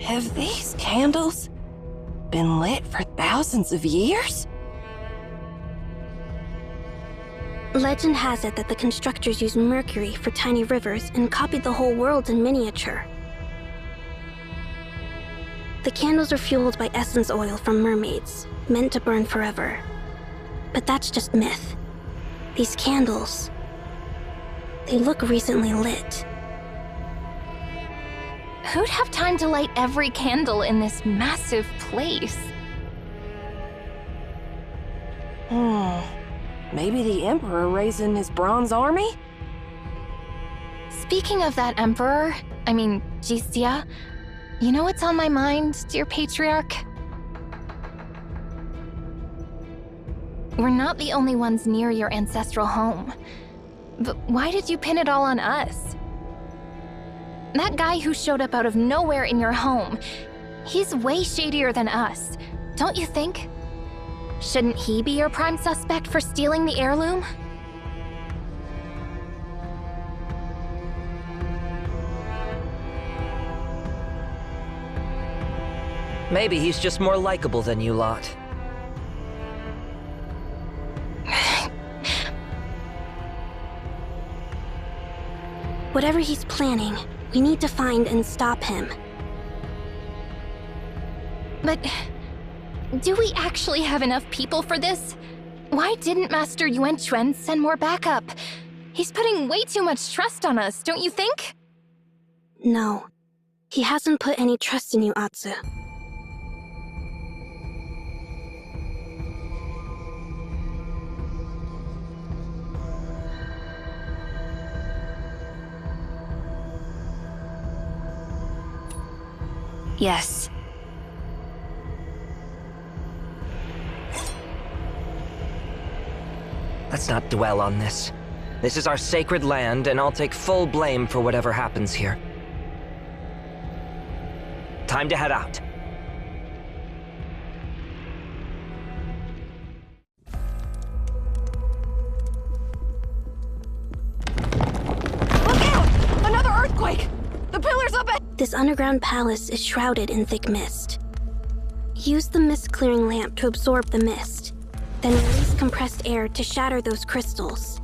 Have these candles been lit for thousands of years? Legend has it that the constructors used mercury for tiny rivers and copied the whole world in miniature. The candles are fueled by essence oil from mermaids, meant to burn forever. But that's just myth. These candles, they look recently lit. Who'd have time to light every candle in this massive place? Maybe the Emperor raising his bronze army? Speaking of that Emperor, XIA, you know what's on my mind, dear Patriarch? We're not the only ones near your ancestral home. But why did you pin it all on us? That guy who showed up out of nowhere in your home, he's way shadier than us, don't you think? Shouldn't he be your prime suspect for stealing the heirloom? Maybe he's just more likable than you lot. Whatever he's planning, we need to find and stop him. But do we actually have enough people for this? Why didn't Master Yuan Chuan send more backup? He's putting way too much trust on us, don't you think? No. He hasn't put any trust in you, Atsu. Yes. Let's not dwell on this. This is our sacred land, and I'll take full blame for whatever happens here. Time to head out. Look out! Another earthquake! The pillars up ahead! This underground palace is shrouded in thick mist. Use the mist-clearing lamp to absorb the mist, then release compressed air to shatter those crystals.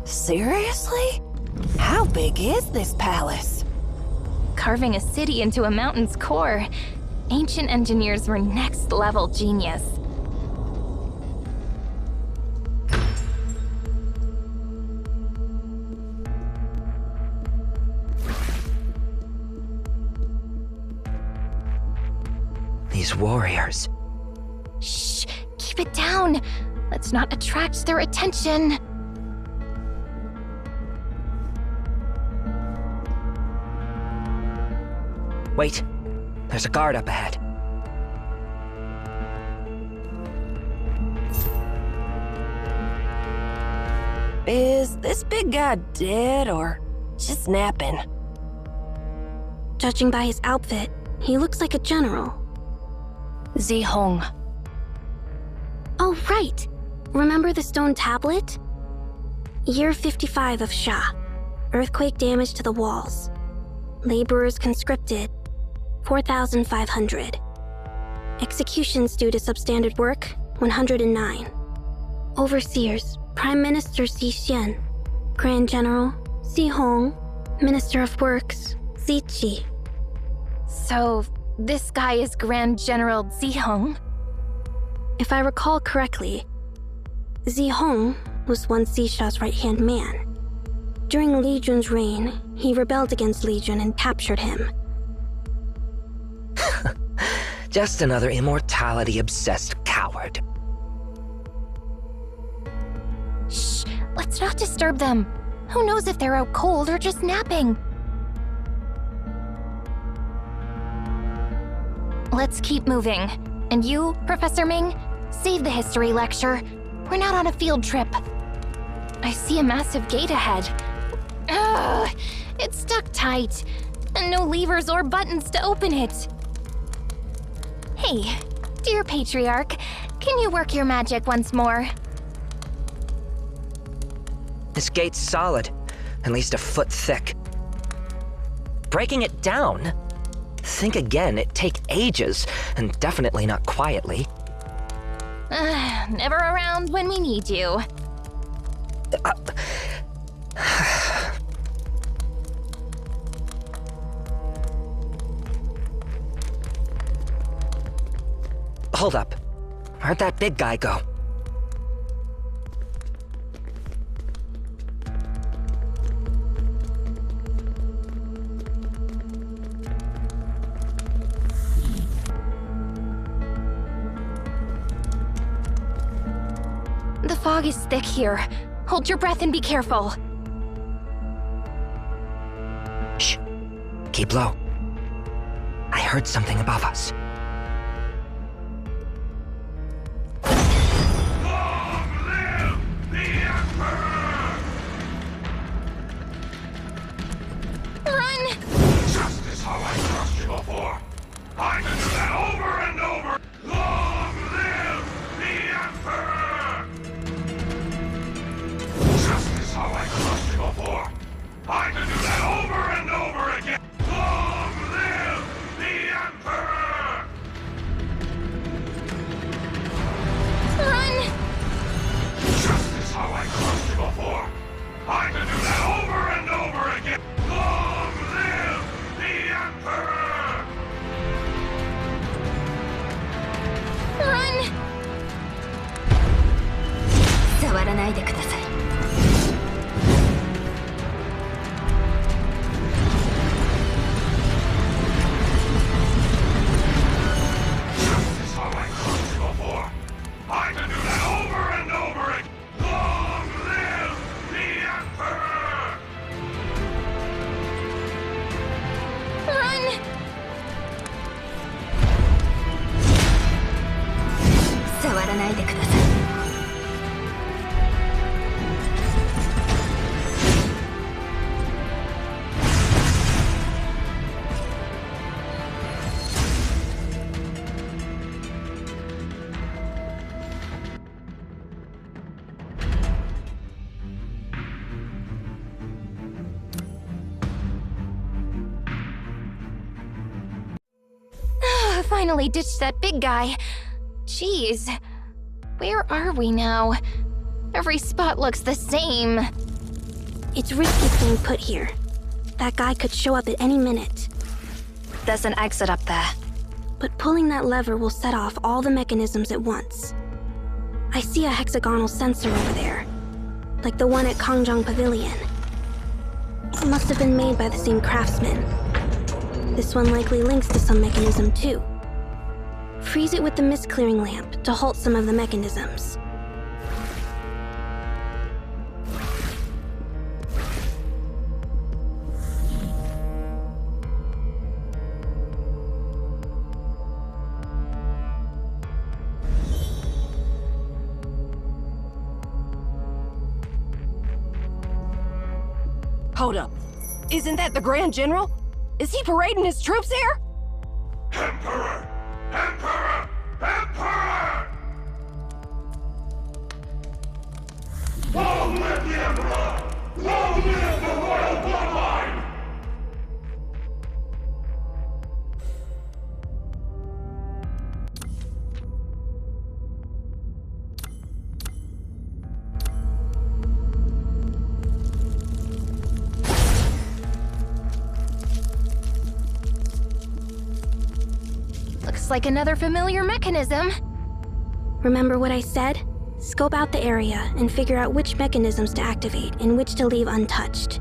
Seriously? How big is this palace? Carving a city into a mountain's core. Ancient engineers were next-level genius. These warriors. Shh, keep it down. Let's not attract their attention. Wait, there's a guard up ahead. Is this big guy dead or just napping? Judging by his outfit, he looks like a general. Zihong. Oh, right! Remember the stone tablet? Year 55 of Xia. Earthquake damage to the walls. Laborers conscripted, 4,500. Executions due to substandard work, 109. Overseers, Prime Minister Xi Xian. Grand General, Xi Hong. Minister of Works, Xi Qi. So, this guy is Grand General Zihong? If I recall correctly, Zihong was once Xisha's right-hand man. During Li Jun's reign, he rebelled against Li Jun and captured him. Just another immortality-obsessed coward. Shh, let's not disturb them. Who knows if they're out cold or just napping? Let's keep moving. And you, Professor Ming, save the history lecture. We're not on a field trip. I see a massive gate ahead. Ugh, it's stuck tight, and no levers or buttons to open it. Hey, dear Patriarch, can you work your magic once more? This gate's solid, at least a foot thick. Breaking it down? Think again, it'd take ages, and definitely not quietly. Never around when we need you. Hold up. Where'd that big guy go? The fog is thick here. Hold your breath and be careful. Shh. Keep low. I heard something above us. Run! Just as how I crushed you before. I can do that over and over. Long live the Emperor! Just as how I crushed you before. I can do that over and over again. Long live the Emperor! Run! Just as how I crushed you before. I can do that over and over again. Long live the Emperor! Run! 触らないでください。Just as how I crushed you before. I can do that over and over again. Long live the Emperor! Run! 触らないでください。Finally ditched that big guy. Jeez. Where are we now? Every spot looks the same. It's risky staying put here. That guy could show up at any minute. There's an exit up there. But pulling that lever will set off all the mechanisms at once. I see a hexagonal sensor over there, like the one at Kongjong Pavilion. It must have been made by the same craftsman. This one likely links to some mechanism too. Freeze it with the mist clearing lamp to halt some of the mechanisms. Hold up. Isn't that the Grand General? Is he parading his troops here? Emperor! Emperor! Emperor! Long live the Emperor! Long live the royal bloodline! Looks like another familiar mechanism. Remember what I said? Scope out the area and figure out which mechanisms to activate and which to leave untouched.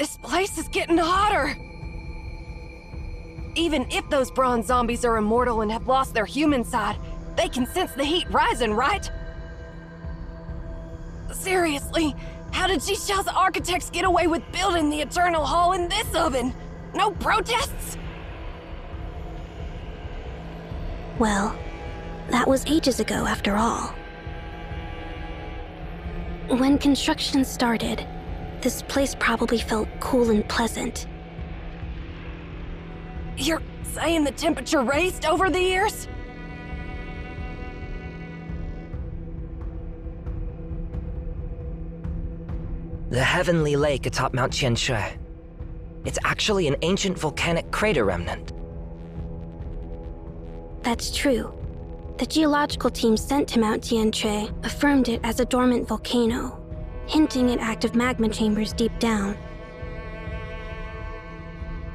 This place is getting hotter! Even if those bronze zombies are immortal and have lost their human side, they can sense the heat rising, right? Seriously, how did Xisha's architects get away with building the Eternal Hall in this oven? No protests? Well, that was ages ago after all. When construction started, this place probably felt cool and pleasant. You're saying the temperature raised over the years? The Heavenly Lake atop Mount Tianshui. It's actually an ancient volcanic crater remnant. That's true. The geological team sent to Mount Tianshui affirmed it as a dormant volcano, hinting at active magma chambers deep down.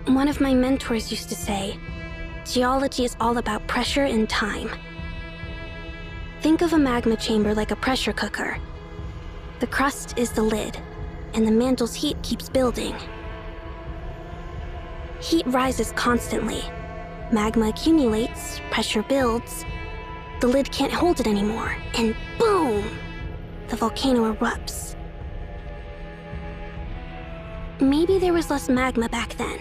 One of my mentors used to say, geology is all about pressure and time. Think of a magma chamber like a pressure cooker. The crust is the lid, and the mantle's heat keeps building. Heat rises constantly. Magma accumulates, pressure builds. The lid can't hold it anymore, and boom! The volcano erupts. Maybe there was less magma back then.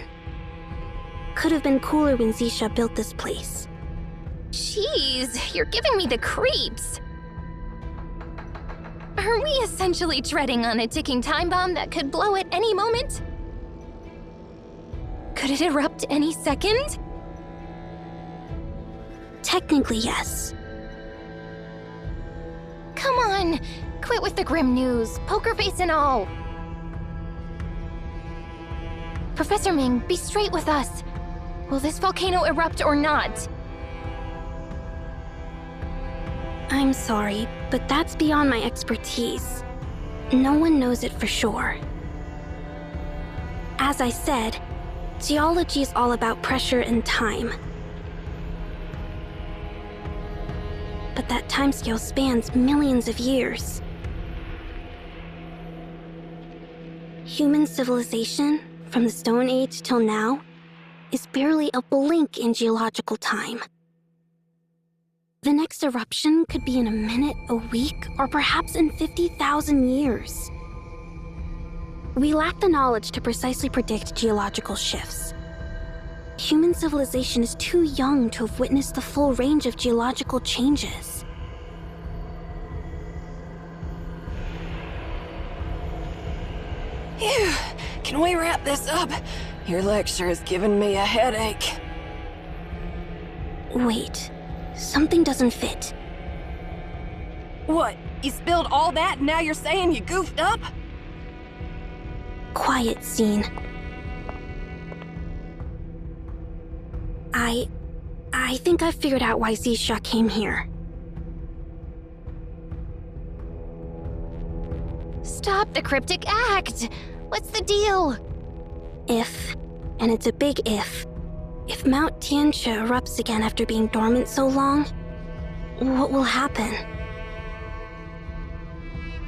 Could have been cooler when XIA built this place. Jeez, you're giving me the creeps. Are we essentially treading on a ticking time bomb that could blow at any moment? Could it erupt any second? Technically, yes. Come on, quit with the grim news, poker face and all. Professor Ming, be straight with us. Will this volcano erupt or not? I'm sorry, but that's beyond my expertise. No one knows it for sure. As I said, geology is all about pressure and time. But that timescale spans millions of years. Human civilization, from the Stone Age till now, is barely a blink in geological time. The next eruption could be in a minute, a week, or perhaps in 50,000 years. We lack the knowledge to precisely predict geological shifts. Human civilization is too young to have witnessed the full range of geological changes. Phew. Can we wrap this up? Your lecture has given me a headache. Wait, something doesn't fit. What? You spilled all that and now you're saying you goofed up? Quiet scene. I think I figured out why XIA came here. Stop the cryptic act! What's the deal? If, and it's a big if Mount Tianshui erupts again after being dormant so long, what will happen?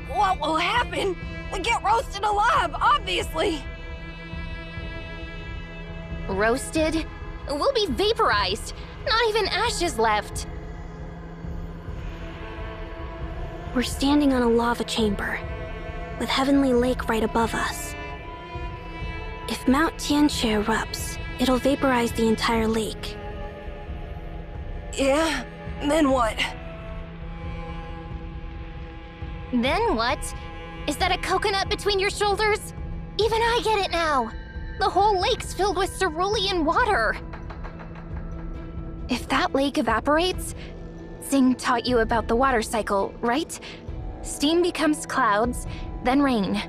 What will happen? We get roasted alive, obviously! Roasted? We'll be vaporized. Not even ashes left. We're standing on a lava chamber, with Heavenly Lake right above us. If Mount Tianshui erupts, it'll vaporize the entire lake. Yeah? Then what? Then what? Is that a coconut between your shoulders? Even I get it now. The whole lake's filled with cerulean water. If that lake evaporates, Xing taught you about the water cycle, right? Steam becomes clouds, then rain.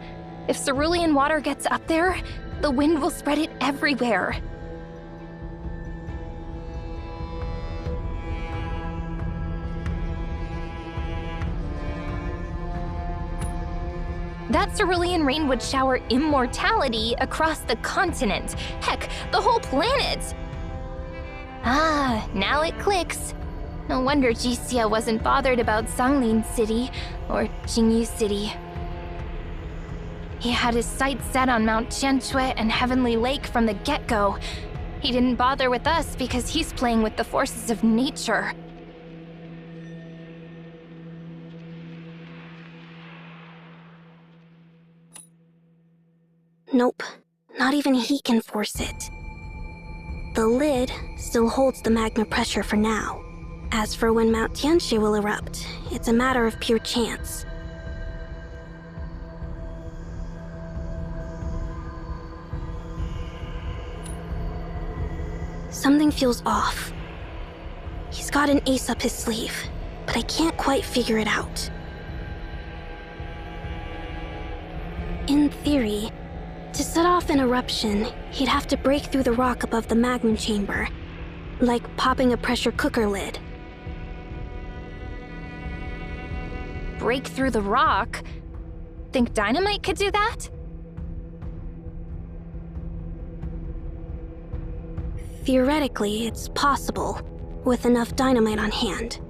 If cerulean water gets up there, the wind will spread it everywhere. That cerulean rain would shower immortality across the continent. Heck, the whole planet! Ah, now it clicks. No wonder XIA wasn't bothered about Sanglin City, or Jingyu City. He had his sights set on Mount Tianshui and Heavenly Lake from the get-go. He didn't bother with us because he's playing with the forces of nature. Nope, not even he can force it. The lid still holds the magma pressure for now. As for when Mount Tianshui will erupt, it's a matter of pure chance. Something feels off. He's got an ace up his sleeve, but I can't quite figure it out. In theory, to set off an eruption, he'd have to break through the rock above the magma chamber, like popping a pressure cooker lid. Break through the rock? Think dynamite could do that? Theoretically, it's possible, with enough dynamite on hand.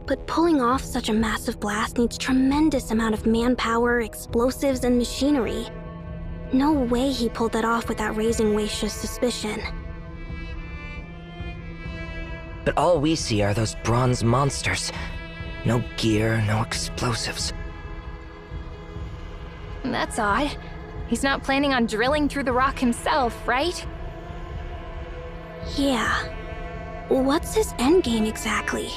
But pulling off such a massive blast needs tremendous amount of manpower, explosives, and machinery. No way he pulled that off without raising Weisha's suspicion. But all we see are those bronze monsters. No gear, no explosives. That's odd. He's not planning on drilling through the rock himself, right? Yeah. What's his endgame exactly?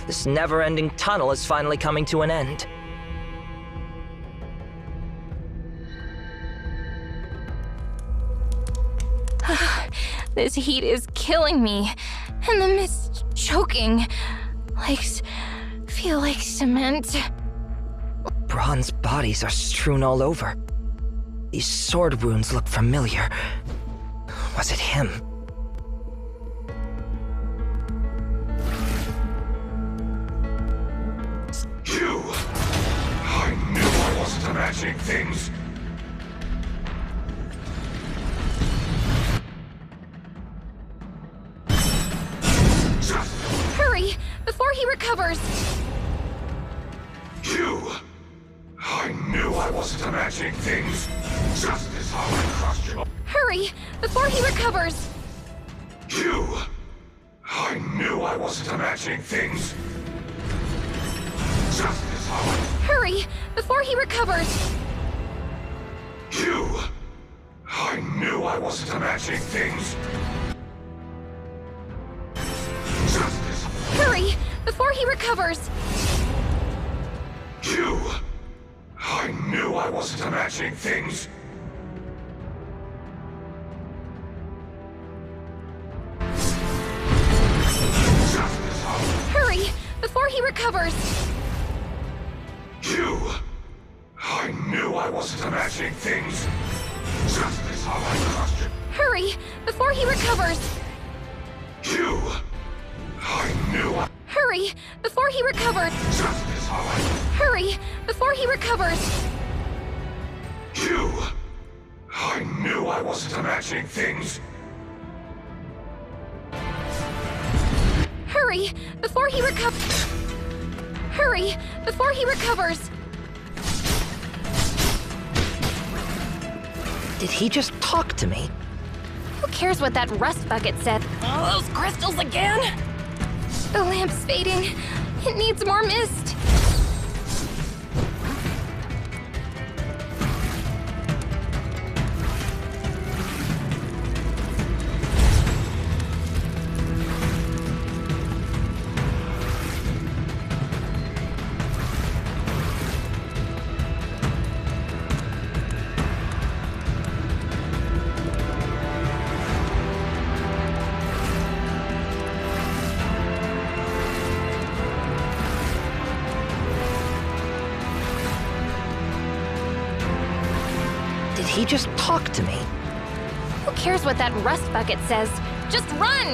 This never-ending tunnel is finally coming to an end. This heat is killing me, and the mist choking. Legs feel like cement. Bronze bodies are strewn all over. These sword wounds look familiar. Was it him? You! I knew I wasn't imagining things. Hurry, before he recovers! You! I knew I wasn't imagining things. Just as how I crushed you. Hurry, before he recovers! You! I knew I wasn't imagining things. Just as how I... Hurry, before he recovers! You! I knew I wasn't imagining things. Just as... Hurry, before he recovers! You! I knew I wasn't imagining things. Just as how... Hurry, before he recovers! You! I knew I wasn't imagining things. Just as how I crushed you. Hurry, before he recovers! You! I knew I... Hurry, before he recovers! Just as how I... Hurry, before he recovers! You! I knew I wasn't imagining things. Hurry, before he recovers! Hurry, before he recovers! Did he just talk to me? Who cares what that rust bucket said? Oh, those crystals again? The lamp's fading. It needs more mist. Did he just talk to me? Who cares what that rust bucket says? Just run!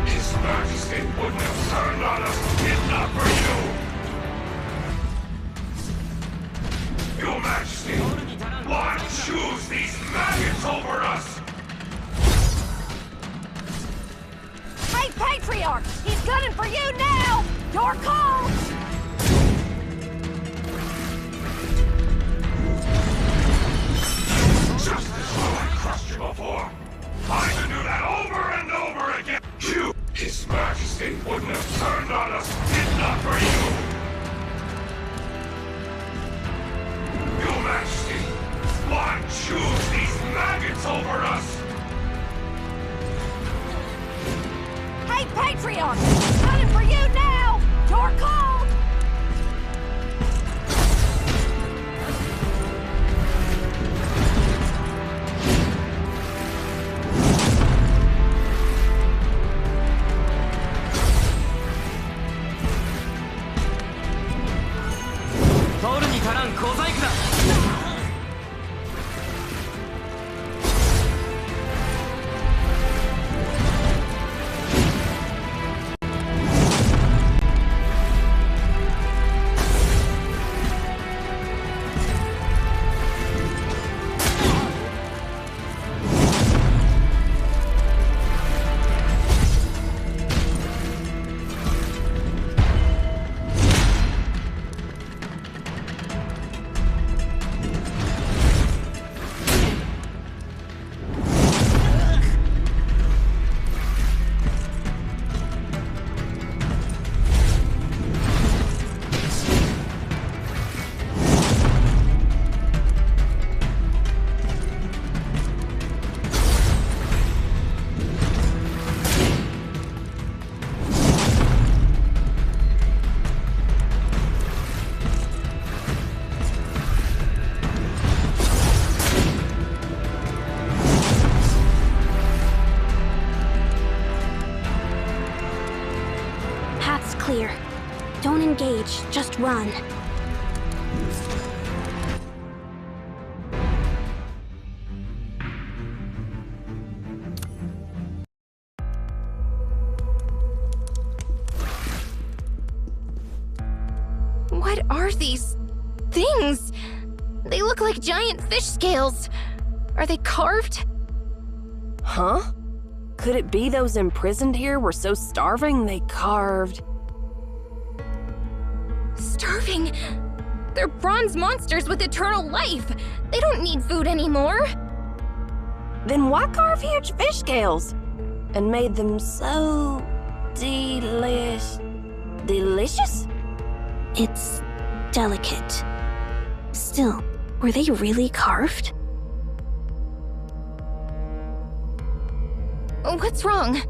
His Majesty wouldn't have turned on us if not for you. Your Majesty, why choose these maggots over us? Hey, Patriarch! He's gunning for you now! Your call! Just as how I crushed you before. I can do that over and over again. You, His Majesty wouldn't have turned on us if not for you. Your Majesty, why choose these maggots over us? Hey, Patriarch! He's gunning for you now! Your call! clear. Don't engage, just run. What are these things? They look like giant fish scales. Are they carved? Huh? Could it be those imprisoned here were so starving they carved? Starving? They're bronze monsters with eternal life. They don't need food anymore. Then why carve huge fish scales? And made them so delicious? It's delicate. Still, were they really carved? What's wrong?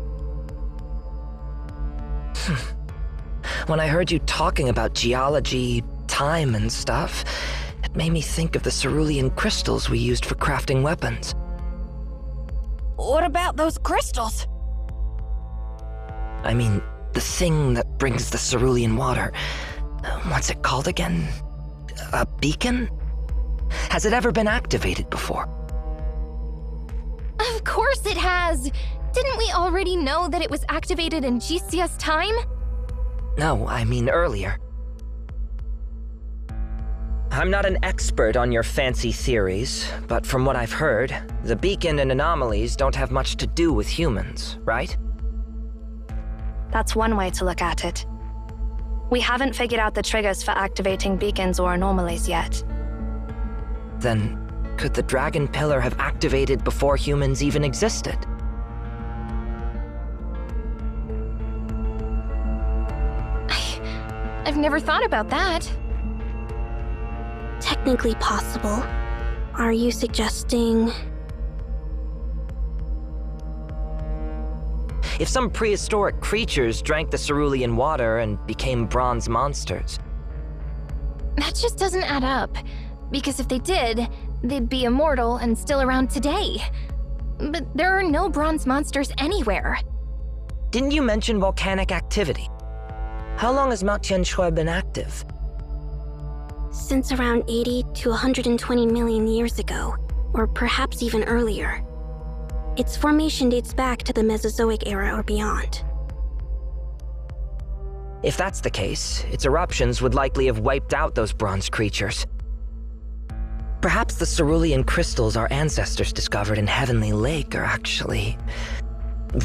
When I heard you talking about geology, time, and stuff, it made me think of the cerulean crystals we used for crafting weapons. What about those crystals? I mean, the thing that brings the cerulean water. What's it called again? A beacon? Has it ever been activated before? Of course it has! Didn't we already know that it was activated in XIA's time? No, I mean earlier. I'm not an expert on your fancy theories, but from what I've heard, the beacon and anomalies don't have much to do with humans, right? That's one way to look at it. We haven't figured out the triggers for activating beacons or anomalies yet. Then, could the Dragon Pillar have activated before humans even existed? I've never thought about that. Technically possible. Are you suggesting... If some prehistoric creatures drank the cerulean water and became bronze monsters. That just doesn't add up. Because if they did, they'd be immortal and still around today. But there are no bronze monsters anywhere. Didn't you mention volcanic activity? How long has Mount Tianshui been active? Since around 80 to 120 million years ago, or perhaps even earlier. Its formation dates back to the Mesozoic era or beyond. If that's the case, its eruptions would likely have wiped out those bronze creatures. Perhaps the cerulean crystals our ancestors discovered in Heavenly Lake are actually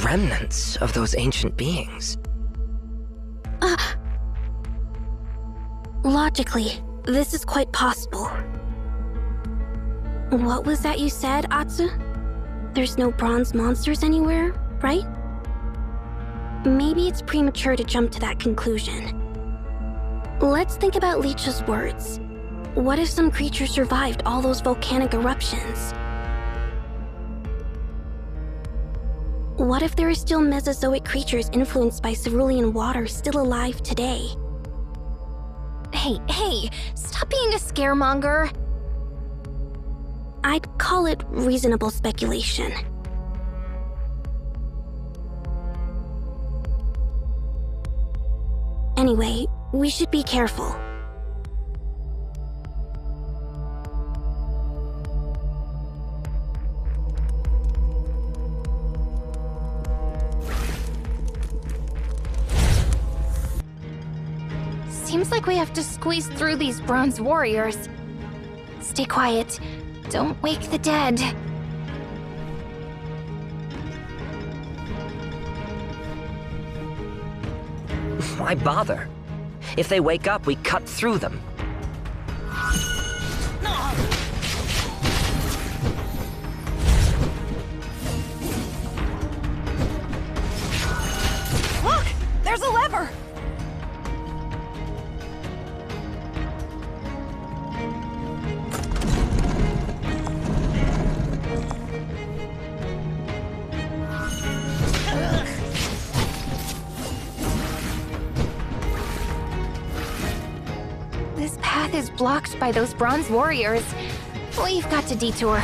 remnants of those ancient beings. Logically, this is quite possible. What was that you said, Atsu? There's no bronze monsters anywhere, right? Maybe it's premature to jump to that conclusion. Let's think about Leech's words. What if some creature survived all those volcanic eruptions? What if there are still Mesozoic creatures influenced by cerulean water still alive today? Hey, stop being a scaremonger. I'd call it reasonable speculation. Anyway, we should be careful. Seems like we have to squeeze through these bronze warriors. Stay quiet. Don't wake the dead. Why bother? If they wake up, we cut through them. Look! There's a lever! This path is blocked by those bronze warriors. We've got to detour.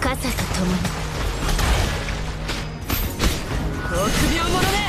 傘と共に臆病者め。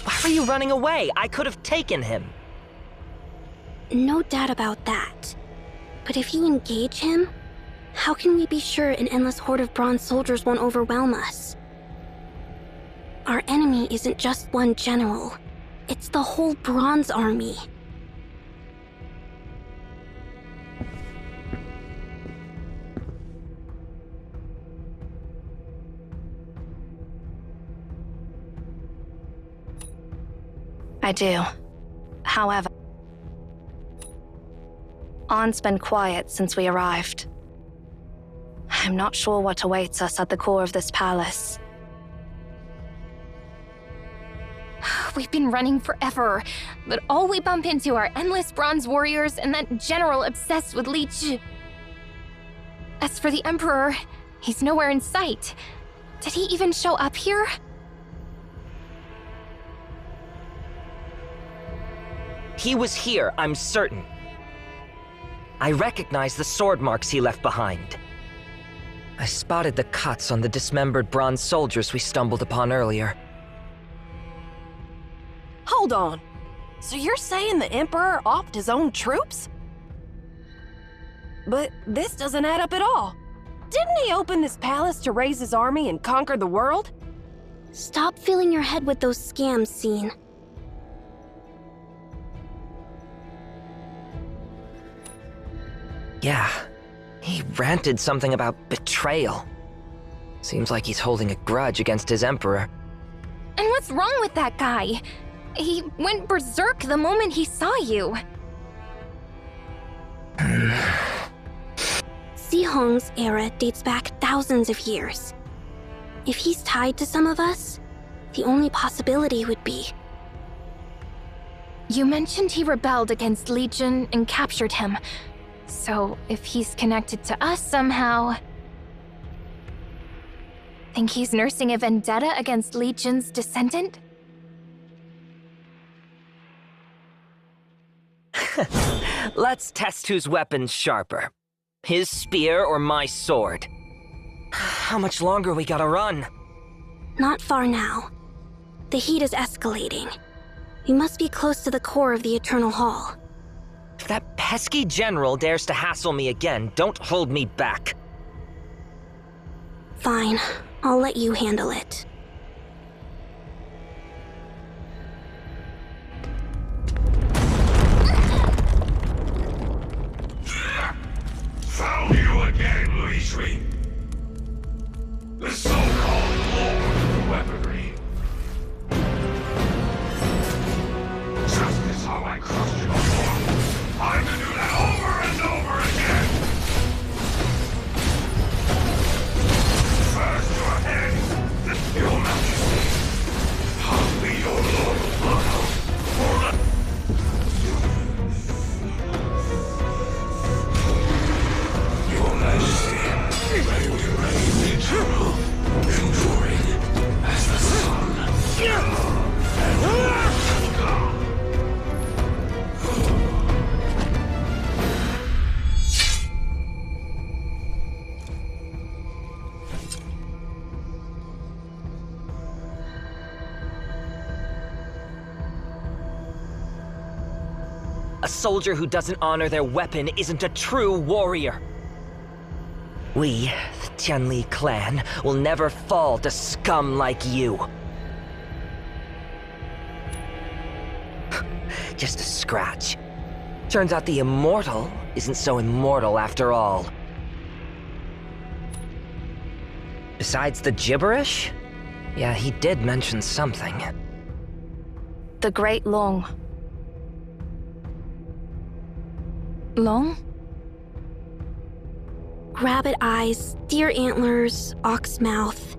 Why were you running away? I could have taken him. No doubt about that. But if you engage him, how can we be sure an endless horde of bronze soldiers won't overwhelm us? Our enemy isn't just one general. It's the whole bronze army. I do. However, On's been quiet since we arrived. I'm not sure what awaits us at the core of this palace. We've been running forever, but all we bump into are endless bronze warriors and that general obsessed with Leech. As for the Emperor, he's nowhere in sight. Did he even show up here? He was here, I'm certain. I recognize the sword marks he left behind. I spotted the cuts on the dismembered bronze soldiers we stumbled upon earlier. Hold on. So you're saying the Emperor offed his own troops? But this doesn't add up at all. Didn't he open this palace to raise his army and conquer the world? Stop filling your head with those scams, Scene. Yeah, he ranted something about betrayal. Seems like he's holding a grudge against his emperor. And what's wrong with that guy? He went berserk the moment he saw you. Sihong's era dates back thousands of years. If he's tied to some of us, the only possibility would be... You mentioned he rebelled against Legion and captured him. So, if he's connected to us somehow... Think he's nursing a vendetta against Legion's descendant? Let's test whose weapon's sharper. His spear or my sword. How much longer we gotta run? Not far now. The heat is escalating. We must be close to the core of the Eternal Hall. If that pesky general dares to hassle me again, don't hold me back. Fine, I'll let you handle it. Found you again, Luisui. The so-called Lord of Weaponry. Just as how I crushed you before, I'm to do that over and over again. First your head, then your majesty. I'll be your Lord of Bloodhound for the... Your Majesty, I will reign eternal, enduring as the sun. And will come. A soldier who doesn't honor their weapon isn't a true warrior. We, the Tianli clan, will never fall to scum like you. Just a scratch. Turns out the immortal isn't so immortal after all. Besides the gibberish? Yeah, he did mention something. The Great Long. Long? Rabbit eyes, deer antlers, ox mouth,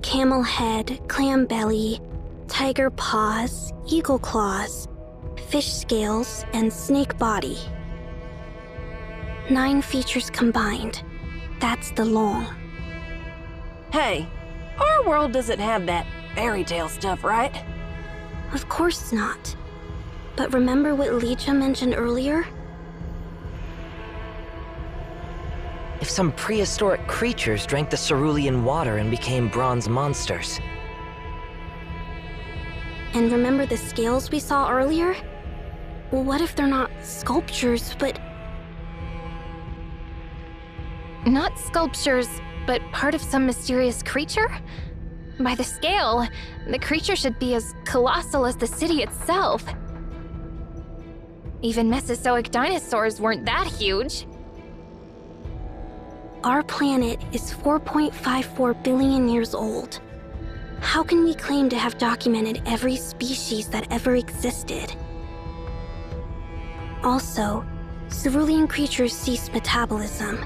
camel head, clam belly, tiger paws, eagle claws, fish scales, and snake body. 9 features combined. That's the Long. Hey, our world doesn't have that fairy tale stuff, right? Of course not. But remember what Licha mentioned earlier? If some prehistoric creatures drank the cerulean water and became bronze monsters. And remember the scales we saw earlier? What if they're not sculptures, but Not sculptures, but part of some mysterious creature? By the scale, the creature should be as colossal as the city itself. Even Mesozoic dinosaurs weren't that huge. our planet is 4.54 billion years old? How can we claim to have documented every species that ever existed? Also, cerulean creatures cease metabolism,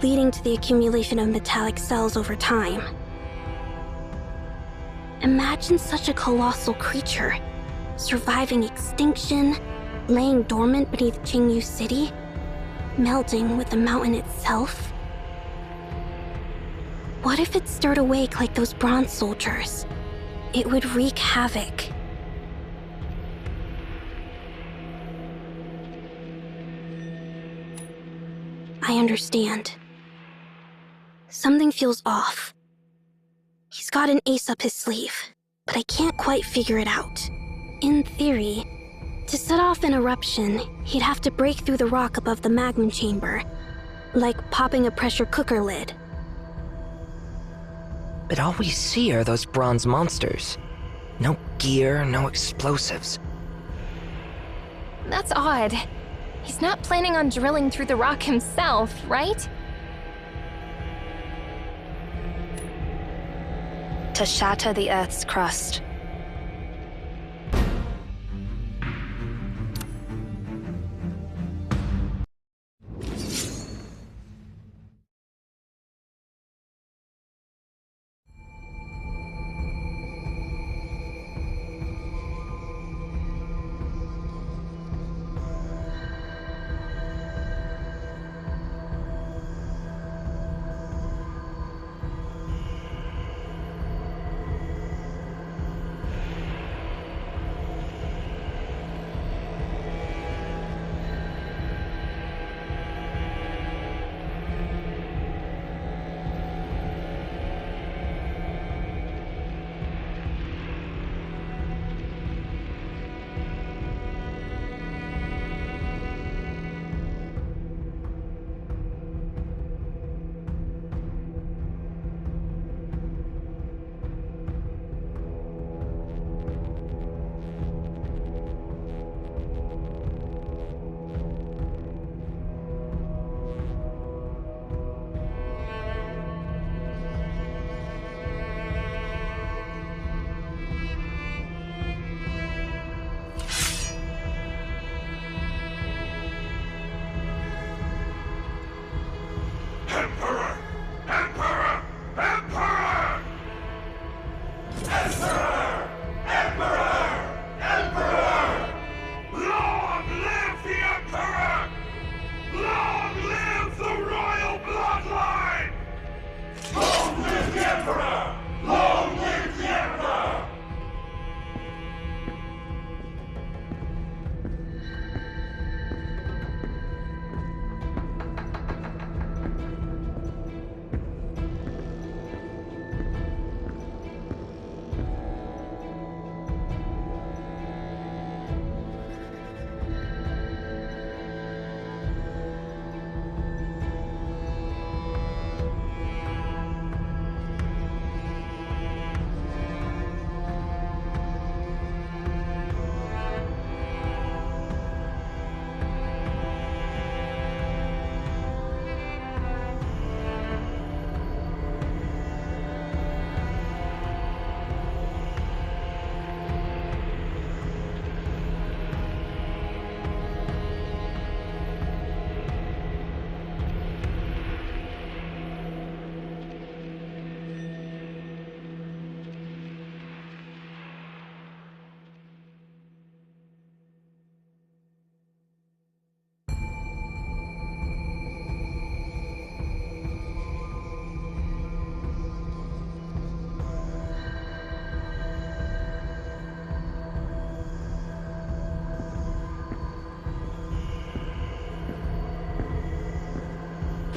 leading to the accumulation of metallic cells over time. Imagine such a colossal creature, surviving extinction, laying dormant beneath Qingyu City, melting with the mountain itself. What if it stirred awake like those bronze soldiers? It would wreak havoc. I understand. Something feels off. He's got an ace up his sleeve, but I can't quite figure it out. In theory, to set off an eruption, he'd have to break through the rock above the magma chamber, like popping a pressure cooker lid. But all we see are those bronze monsters. No gear, no explosives. That's odd. He's not planning on drilling through the rock himself, right? To shatter the Earth's crust.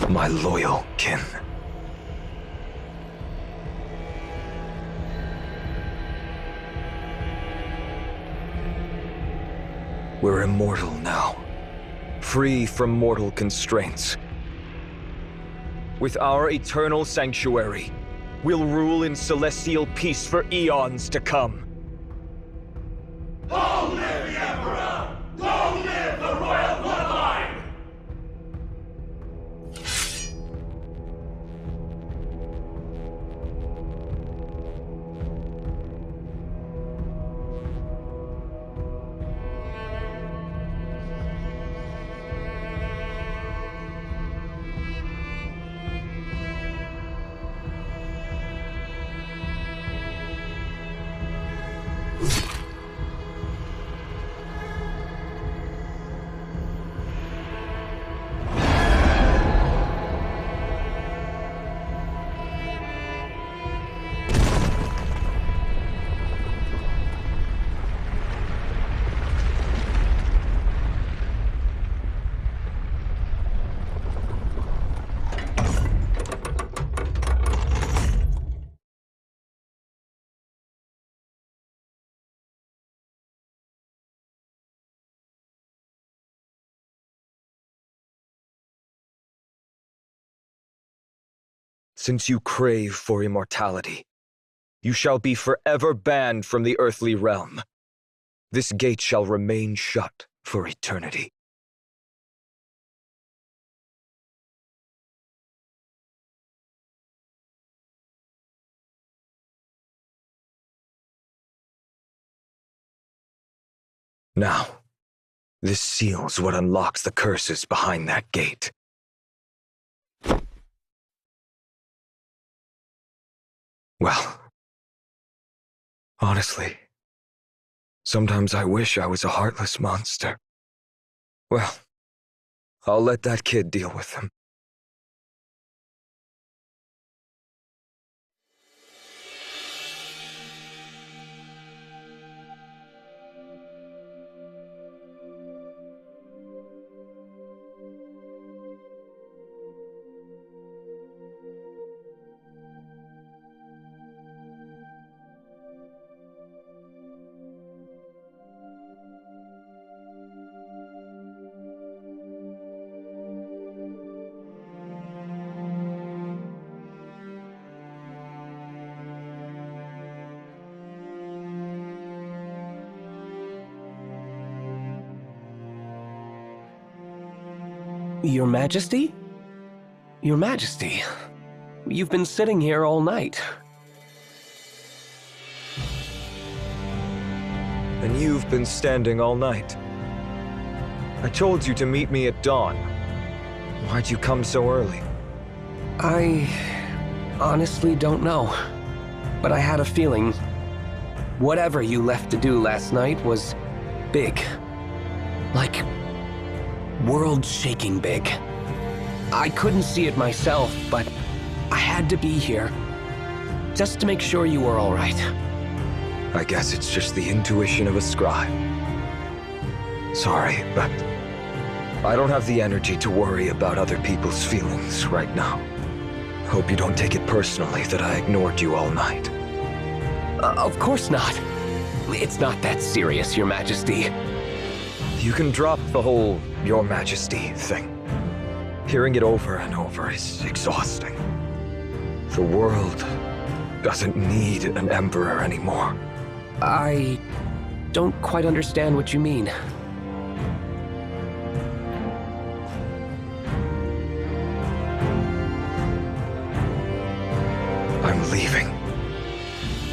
My loyal kin. We're immortal now, free from mortal constraints. With our eternal sanctuary, we'll rule in celestial peace for eons to come. Long live the Emperor! Long live the royal bloodline! Since you crave for immortality, you shall be forever banned from the earthly realm. This gate shall remain shut for eternity. Now, this seals what unlocks the curses behind that gate. Well, honestly, sometimes I wish I was a heartless monster. Well, I'll let that kid deal with them. Your Majesty? Your Majesty, you've been sitting here all night. And you've been standing all night. I told you to meet me at dawn. Why'd you come so early? I honestly don't know, but I had a feeling whatever you left to do last night was big. Like, world-shaking big. I couldn't see it myself, but I had to be here, just to make sure you were all right. I guess it's just the intuition of a scribe. Sorry, but I don't have the energy to worry about other people's feelings right now. Hope you don't take it personally that I ignored you all night. Of course not. It's not that serious, Your Majesty. You can drop the whole Your Majesty thing. Hearing it over and over is exhausting. The world doesn't need an emperor anymore. I don't quite understand what you mean. I'm leaving.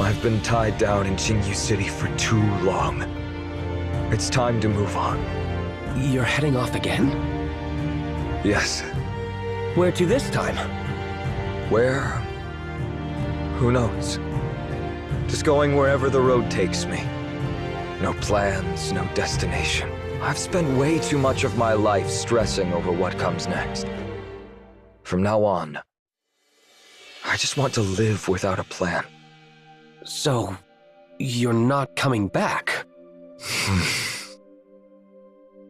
I've been tied down in Xingyu City for too long. It's time to move on. You're heading off again? Yes. Where to this time? Where? Who knows? Just going wherever the road takes me. No plans, no destination. I've spent way too much of my life stressing over what comes next. From now on, I just want to live without a plan. So, you're not coming back?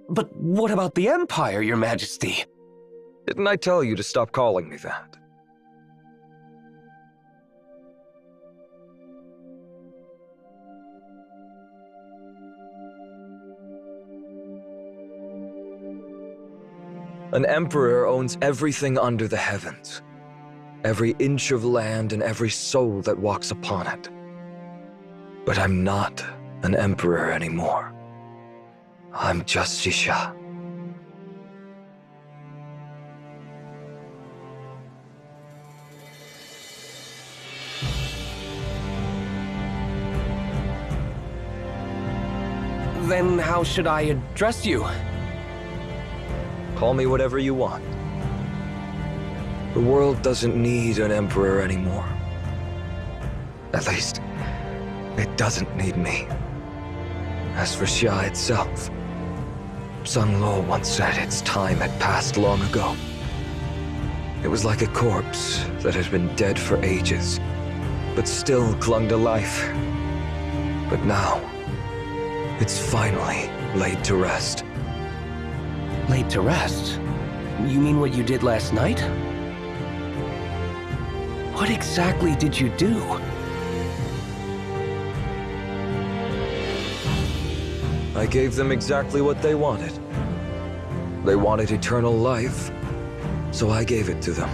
But what about the Empire, Your Majesty? Didn't I tell you to stop calling me that? An emperor owns everything under the heavens. Every inch of land and every soul that walks upon it. But I'm not an emperor anymore. I'm just XIA. Then how should I address you? Call me whatever you want. The world doesn't need an emperor anymore. At least, it doesn't need me. As for XIA itself, Sun Lo once said its time had passed long ago. It was like a corpse that had been dead for ages, but still clung to life. But now, it's finally laid to rest. Laid to rest? You mean what you did last night? What exactly did you do? I gave them exactly what they wanted. They wanted eternal life, so I gave it to them.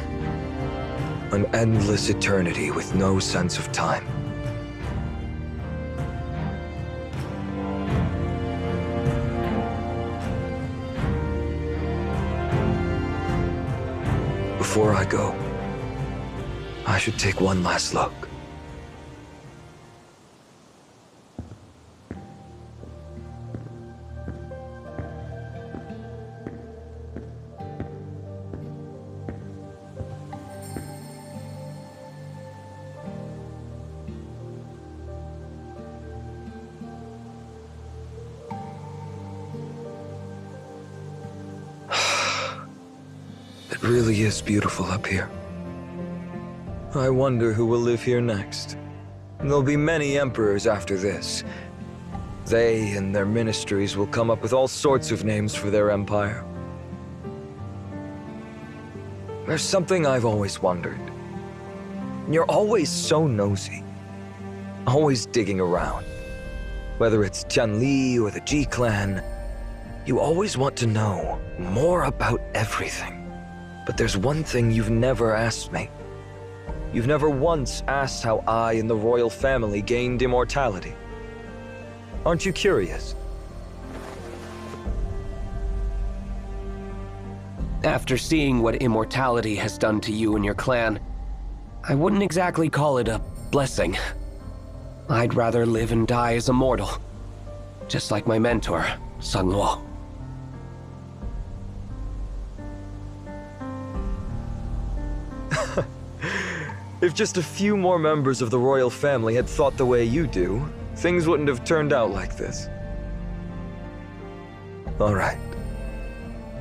An endless eternity with no sense of time. Before I go, I should take one last look. It really is beautiful up here. I wonder who will live here next. There'll be many emperors after this. They and their ministries will come up with all sorts of names for their empire. There's something I've always wondered. You're always so nosy. Always digging around. Whether it's Tianli or the G-Clan, you always want to know more about everything. But there's one thing you've never asked me. You've never once asked how I and the royal family gained immortality. Aren't you curious? After seeing what immortality has done to you and your clan, I wouldn't exactly call it a blessing. I'd rather live and die as a mortal, just like my mentor, Sun Lo. If just a few more members of the royal family had thought the way you do, things wouldn't have turned out like this. All right.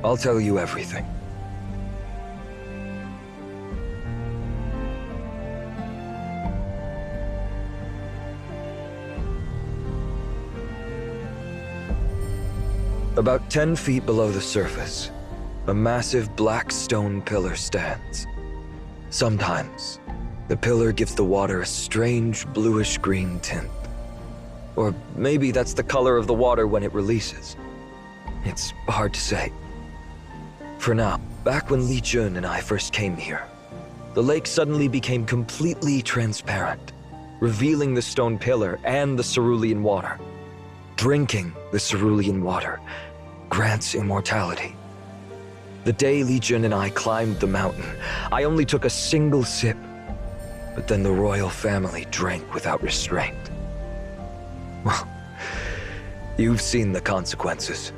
I'll tell you everything. About 10 feet below the surface, a massive black stone pillar stands. Sometimes, the pillar gives the water a strange bluish-green tint. Or maybe that's the color of the water when it releases. It's hard to say. For now, back when Li Jun and I first came here, the lake suddenly became completely transparent, revealing the stone pillar and the cerulean water. Drinking the cerulean water grants immortality. The day Li Jun and I climbed the mountain, I only took a single sip, but then the royal family drank without restraint. Well, you've seen the consequences.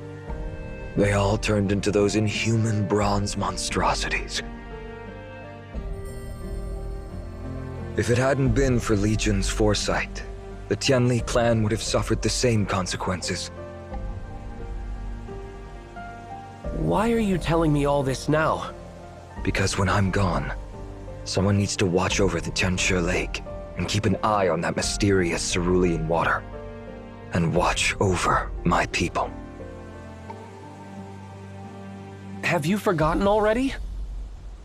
They all turned into those inhuman bronze monstrosities. If it hadn't been for Li Jun's foresight, the Tianli clan would have suffered the same consequences. Why are you telling me all this now? Because when I'm gone, someone needs to watch over the Tianshi Lake and keep an eye on that mysterious cerulean water. And watch over my people. Have you forgotten already?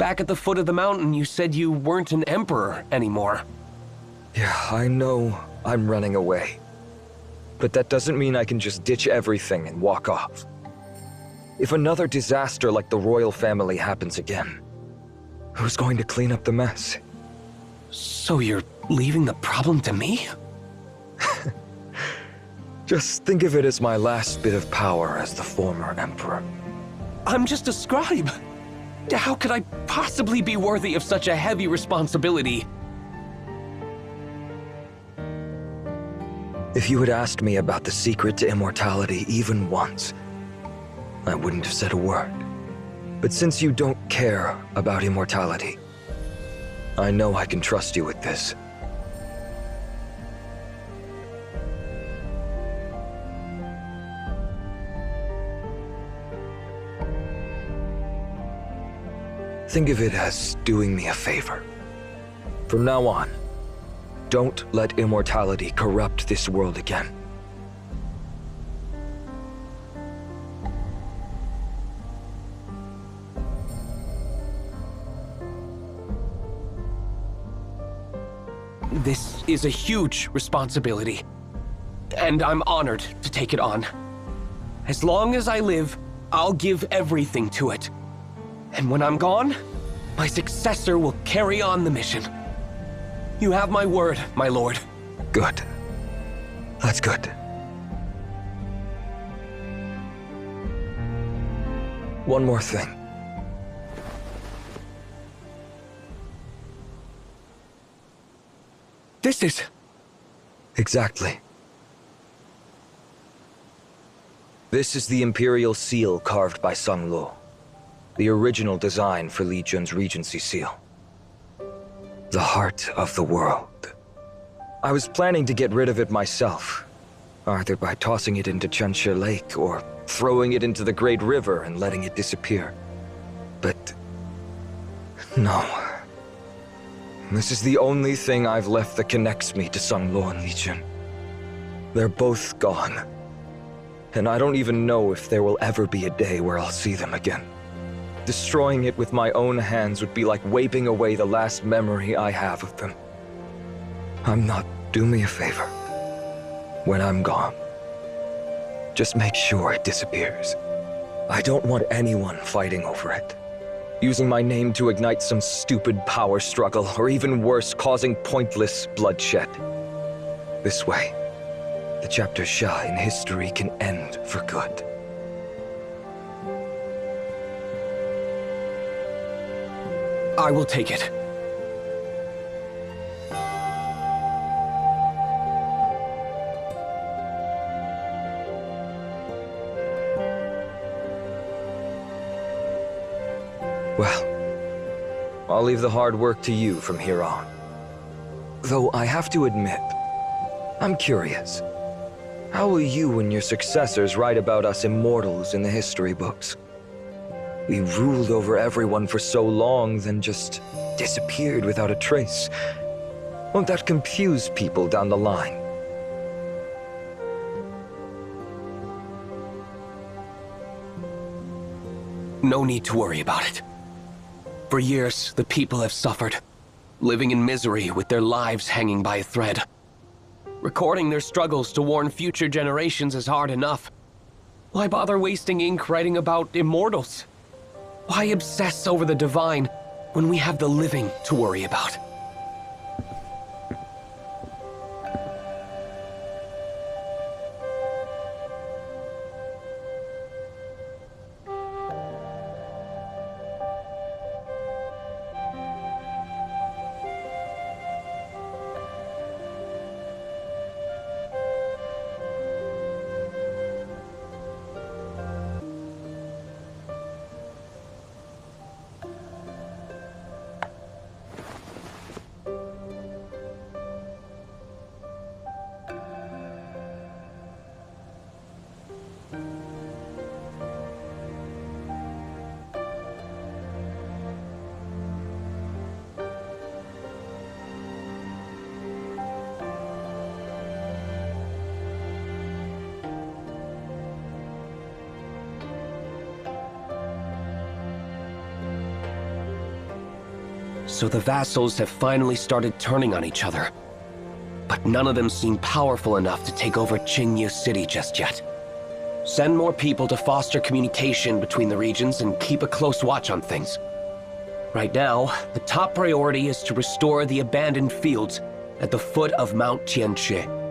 Back at the foot of the mountain, you said you weren't an emperor anymore. Yeah, I know I'm running away. But that doesn't mean I can just ditch everything and walk off. If another disaster like the royal family happens again, who's going to clean up the mess? So you're leaving the problem to me? Just think of it as my last bit of power as the former emperor. I'm just a scribe. How could I possibly be worthy of such a heavy responsibility? If you had asked me about the secret to immortality even once, I wouldn't have said a word. But since you don't care about immortality, I know I can trust you with this. Think of it as doing me a favor. From now on, don't let immortality corrupt this world again. This is a huge responsibility, and I'm honored to take it on. As long as I live, I'll give everything to it. And when I'm gone, my successor will carry on the mission. You have my word, my lord. Good. That's good. One more thing. This is... Exactly. This is the Imperial Seal carved by Sung Lo. The original design for Li Jun's Regency Seal. The heart of the world. I was planning to get rid of it myself, either by tossing it into Chunxia Lake or throwing it into the Great River and letting it disappear. But... no. This is the only thing I've left that connects me to Sung Lo and Li Jun. They're both gone. And I don't even know if there will ever be a day where I'll see them again. Destroying it with my own hands would be like wiping away the last memory I have of them. Do me a favor. When I'm gone, just make sure it disappears. I don't want anyone fighting over it. Using my name to ignite some stupid power struggle, or even worse, causing pointless bloodshed. This way, the chapter XIA in history can end for good. I will take it. Well, I'll leave the hard work to you from here on. Though I have to admit, I'm curious. How will you and your successors write about us immortals in the history books? We ruled over everyone for so long, then just disappeared without a trace. Won't that confuse people down the line? No need to worry about it. For years, the people have suffered, living in misery with their lives hanging by a thread. Recording their struggles to warn future generations is hard enough. Why bother wasting ink writing about immortals? Why obsess over the divine when we have the living to worry about? So the vassals have finally started turning on each other. But none of them seem powerful enough to take over Qingyu City just yet. Send more people to foster communication between the regions and keep a close watch on things. Right now, the top priority is to restore the abandoned fields at the foot of Mount Tianqi.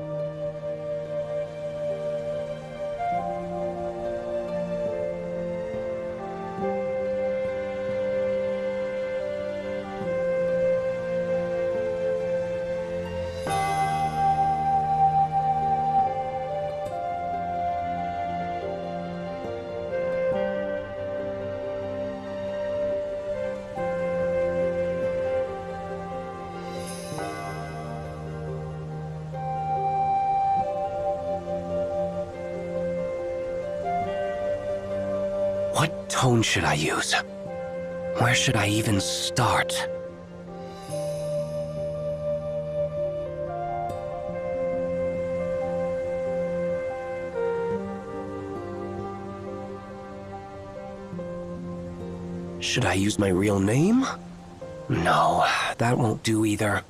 What tone should I use? Where should I even start? Should I use my real name? No, that won't do either.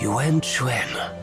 Yuan Chuan.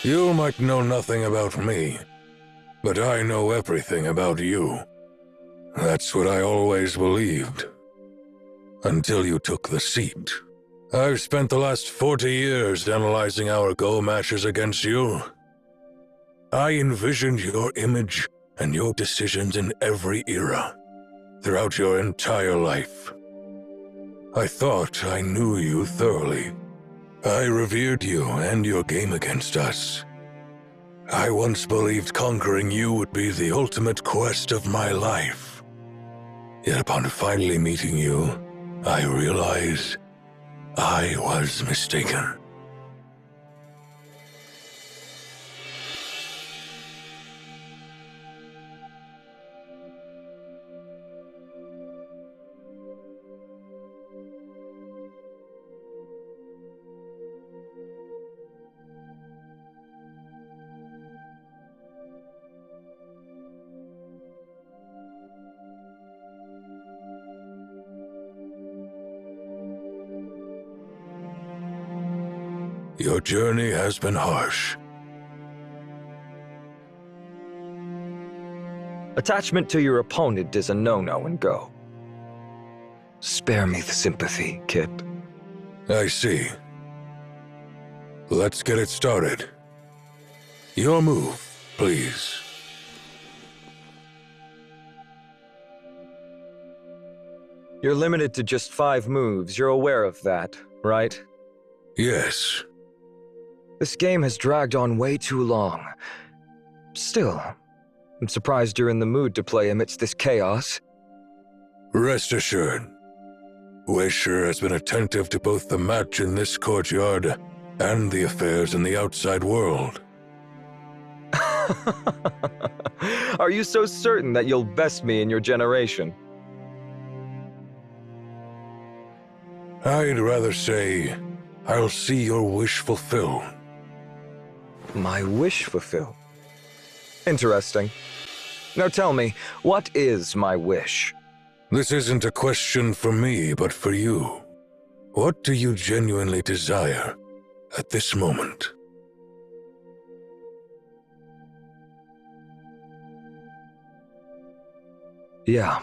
You might know nothing about me, but I know everything about you. That's what I always believed. Until you took the seat. I've spent the last 40 years analyzing our go matches against you. I envisioned your image and your decisions in every era, throughout your entire life. I thought I knew you thoroughly. I revered you and your game against us. I once believed conquering you would be the ultimate quest of my life. Yet upon finally meeting you, I realized I was mistaken. Your journey has been harsh. Attachment to your opponent is a no-no in Go. Spare me the sympathy, Kip. I see. Let's get it started. Your move, please. You're limited to just 5 moves. You're aware of that, right? Yes. This game has dragged on way too long. Still, I'm surprised you're in the mood to play amidst this chaos. Rest assured, Weisher has been attentive to both the match in this courtyard and the affairs in the outside world. Are you so certain that you'll best me in your generation? I'd rather say, I'll see your wish fulfilled. My wish fulfilled? Interesting. Now tell me, what is my wish? This isn't a question for me, but for you. What do you genuinely desire at this moment? Yeah.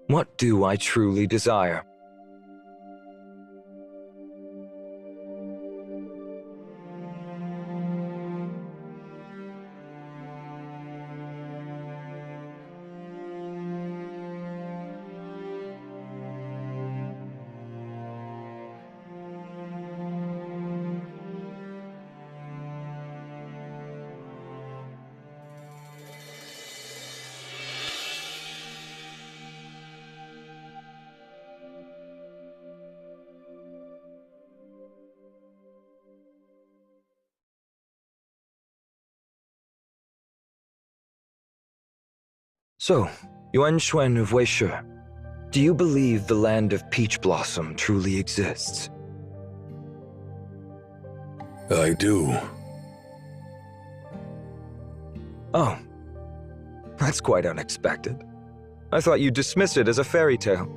What do I truly desire? So, Yuan Xuan of Weishe, do you believe the land of Peach Blossom truly exists? I do. Oh, that's quite unexpected. I thought you'd dismiss it as a fairy tale.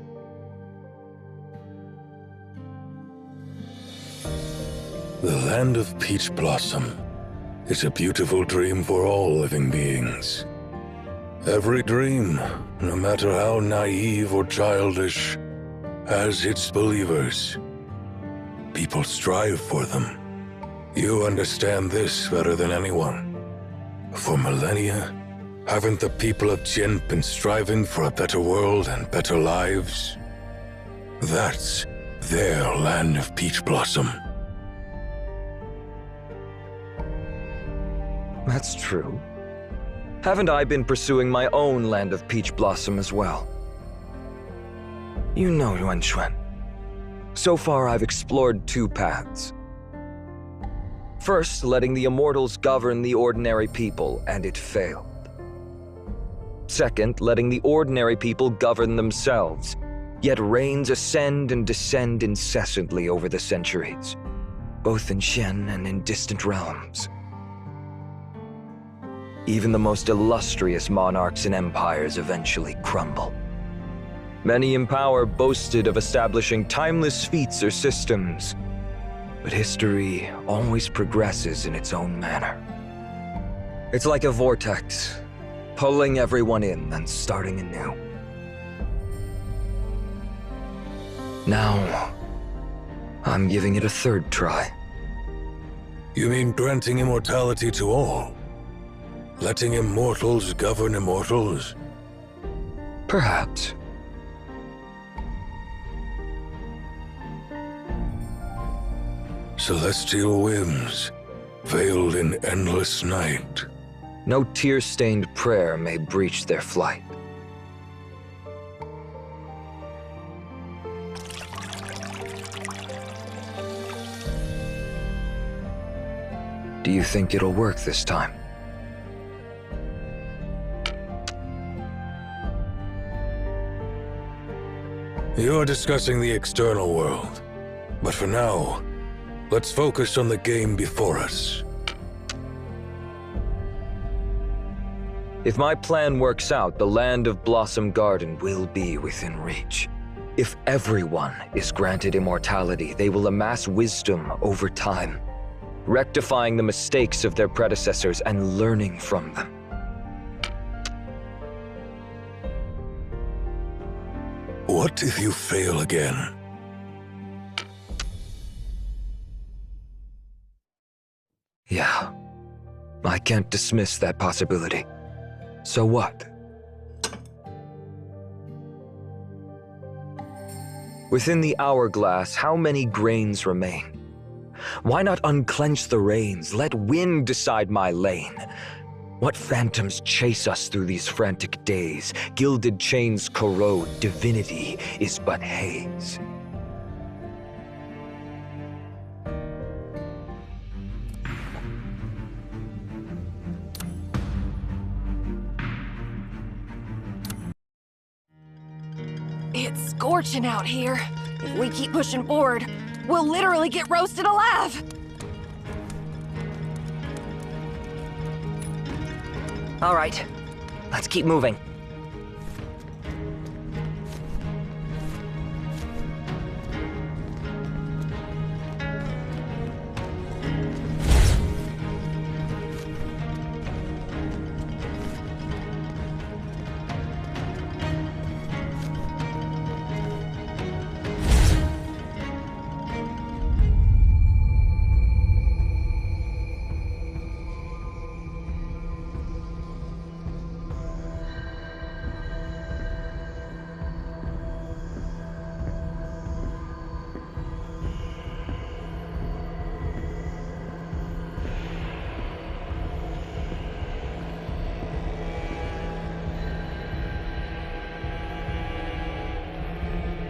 The land of Peach Blossom is a beautiful dream for all living beings. Every dream, no matter how naive or childish, has its believers. People strive for them. You understand this better than anyone. For millennia, haven't the people of Jin been striving for a better world and better lives? That's their land of Peach Blossom. That's true. Haven't I been pursuing my own land of Peach Blossom as well? You know, Yuan Xuan. So far, I've explored 2 paths. First, letting the immortals govern the ordinary people, and it failed. Second, letting the ordinary people govern themselves, yet reigns ascend and descend incessantly over the centuries, both in Shen and in distant realms. Even the most illustrious monarchs and empires eventually crumble. Many in power boasted of establishing timeless feats or systems, but history always progresses in its own manner. It's like a vortex, pulling everyone in and starting anew. Now, I'm giving it a third try. You mean granting immortality to all? Letting immortals govern immortals? Perhaps. Celestial whims, veiled in endless night. No tear-stained prayer may breach their flight. Do you think it'll work this time? You're discussing the external world, but for now, let's focus on the game before us. If my plan works out, the land of Blossom Garden will be within reach. If everyone is granted immortality, they will amass wisdom over time, rectifying the mistakes of their predecessors and learning from them. What if you fail again? Yeah, I can't dismiss that possibility. So what? Within the hourglass, how many grains remain? Why not unclench the reins? Let wind decide my lane. What phantoms chase us through these frantic days? Gilded chains corrode, divinity is but haze. It's scorching out here. If we keep pushing forward, we'll literally get roasted alive. All right, let's keep moving.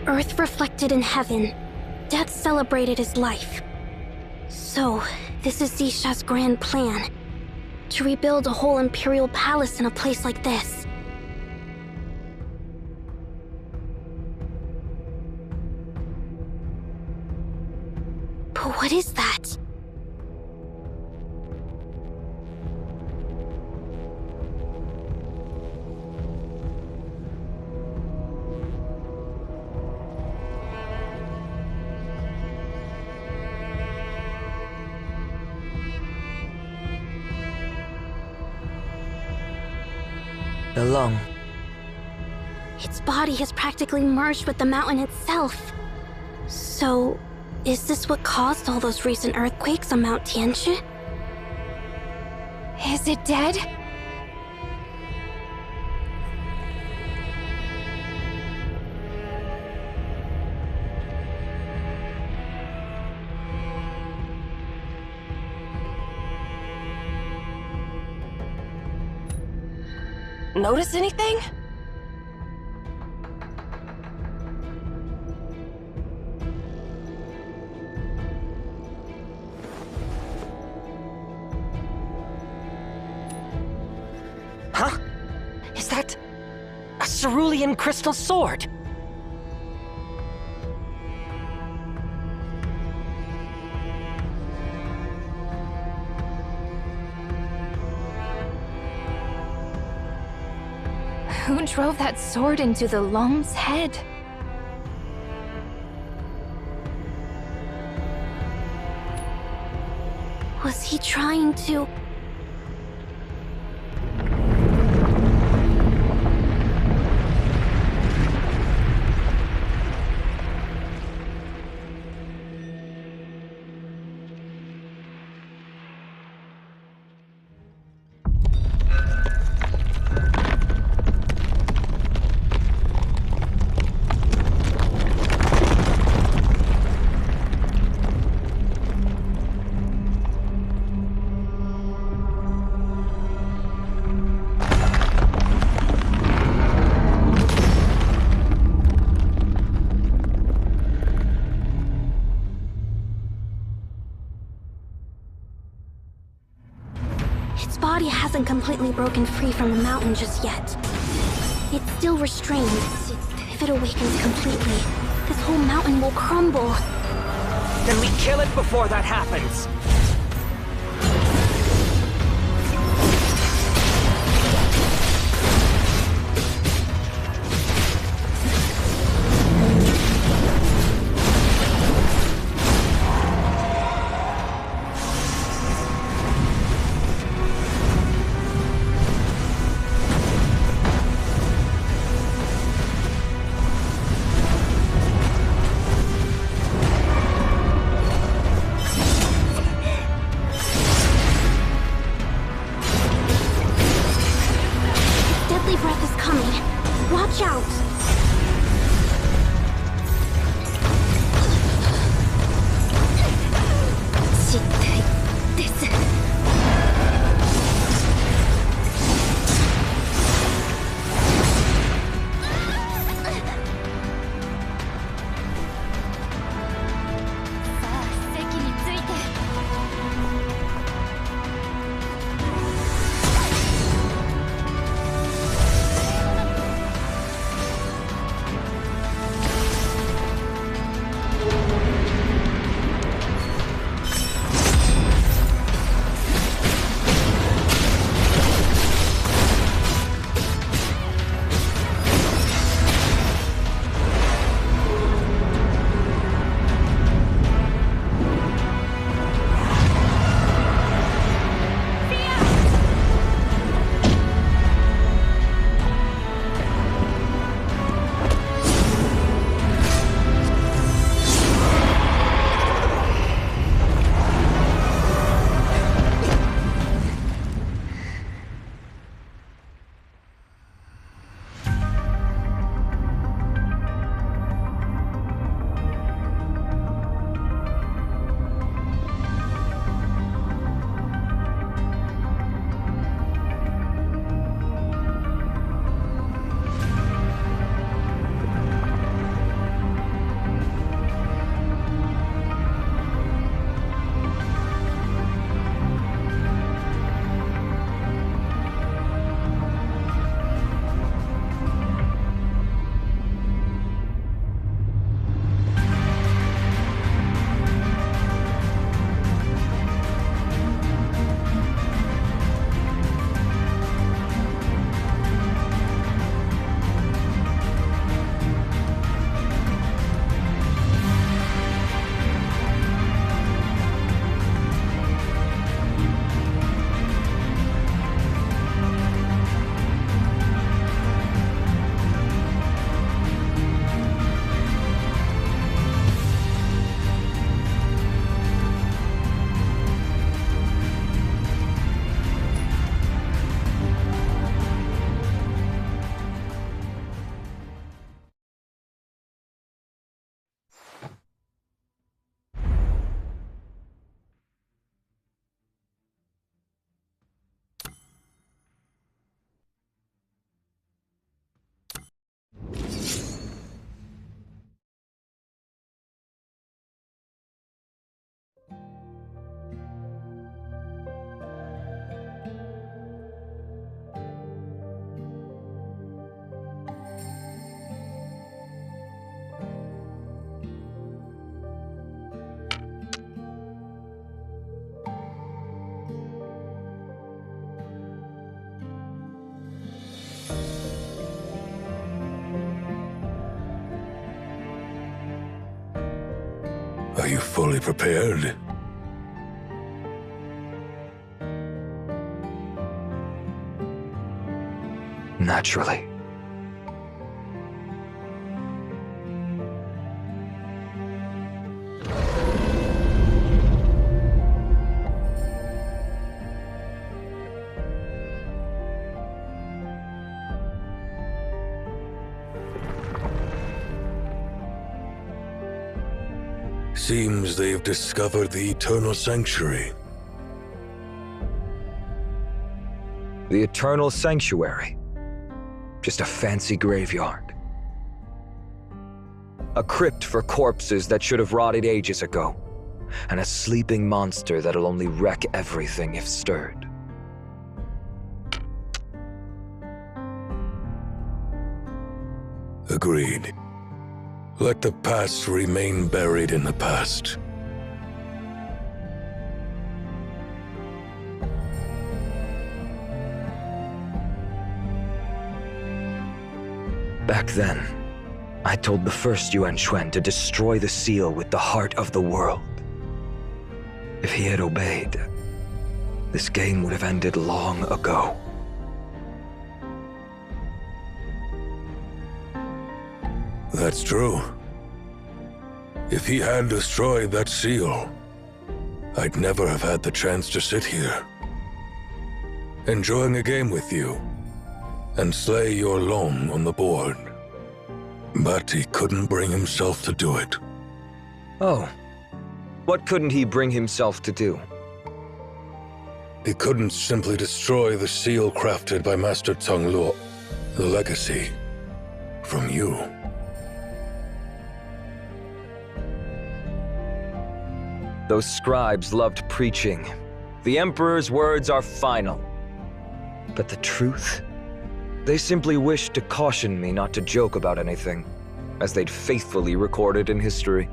Earth reflected in heaven. Death celebrated his life. So, this is Xisha's grand plan. To rebuild a whole imperial palace in a place like this. But what is that? The LOONG. Its body has practically merged with the mountain itself. So, is this what caused all those recent earthquakes on Mount Tianchi? Is it dead? Notice anything? Huh? Is that a cerulean crystal sword? Who drove that sword into the LOONG's head? Was he trying to... body hasn't completely broken free from the mountain just yet. It's still restrained. If it awakens completely, this whole mountain will crumble. Then we kill it before that happens. Breath is coming. Watch out! Are you fully prepared? Naturally. Seems they've discovered the Eternal Sanctuary. The Eternal Sanctuary. Just a fancy graveyard. A crypt for corpses that should have rotted ages ago. And a sleeping monster that'll only wreck everything if stirred. Agreed. Let the past remain buried in the past. Back then, I told the first Yuan Xuan to destroy the seal with the heart of the world. If he had obeyed, this game would have ended long ago. That's true. If he had destroyed that seal, I'd never have had the chance to sit here, enjoying a game with you, and slay your Long on the board. But he couldn't bring himself to do it. Oh. What couldn't he bring himself to do? He couldn't simply destroy the seal crafted by Master Tong Luo, the legacy from you. Those scribes loved preaching. The Emperor's words are final. But the truth? They simply wished to caution me not to joke about anything, as they'd faithfully recorded in history.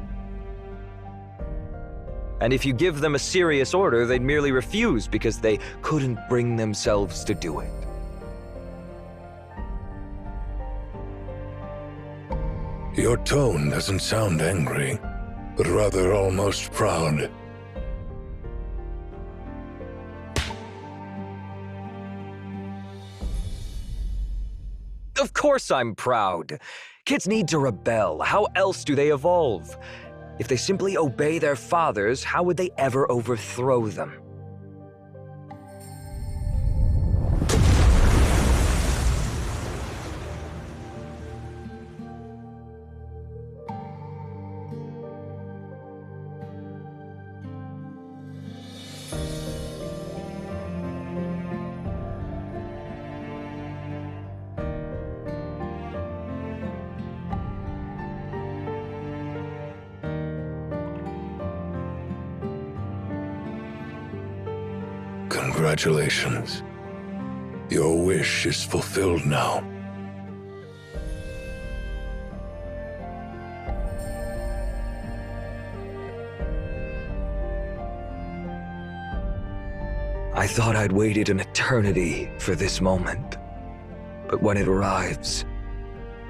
And if you give them a serious order, they'd merely refuse because they couldn't bring themselves to do it. Your tone doesn't sound angry, but rather almost proud. Of course I'm proud. Kids need to rebel. How else do they evolve? If they simply obey their fathers, how would they ever overthrow them? Congratulations. Your wish is fulfilled now. I thought I'd waited an eternity for this moment. But when it arrives,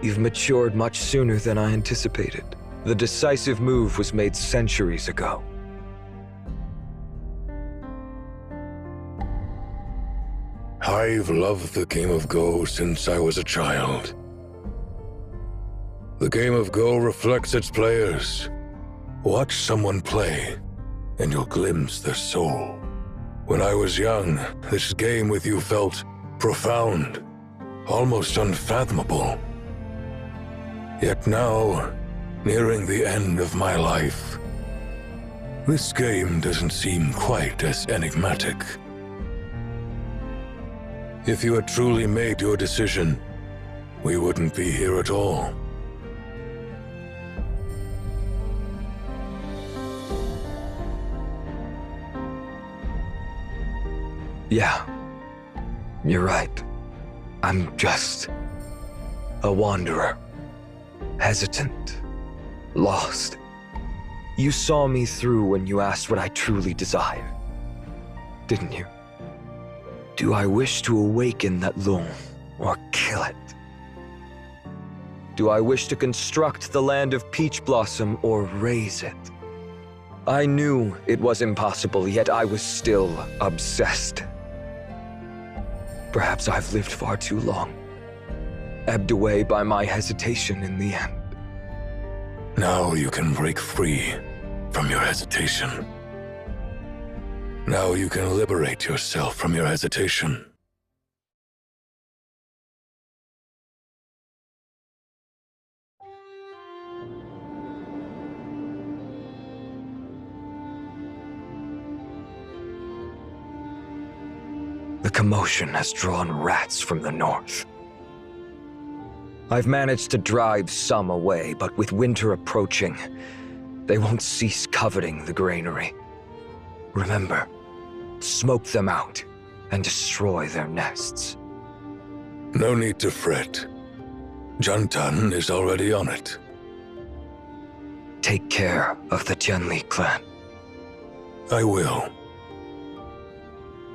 you've matured much sooner than I anticipated. The decisive move was made centuries ago. I've loved the game of Go since I was a child. The game of Go reflects its players. Watch someone play, and you'll glimpse their soul. When I was young, this game with you felt profound, almost unfathomable. Yet now, nearing the end of my life, this game doesn't seem quite as enigmatic. If you had truly made your decision, we wouldn't be here at all. Yeah, you're right. I'm just a wanderer. Hesitant. Lost. You saw me through when you asked what I truly desire, didn't you? Do I wish to awaken that Loong, or kill it? Do I wish to construct the land of Peach Blossom, or raise it? I knew it was impossible, yet I was still obsessed. Perhaps I've lived far too long, ebbed away by my hesitation in the end. Now you can break free from your hesitation. Now you can liberate yourself from your hesitation. The commotion has drawn rats from the north. I've managed to drive some away, but with winter approaching, they won't cease coveting the granary. Remember, smoke them out and destroy their nests. No need to fret. Juntan is already on it. Take care of the Tianli clan. I will.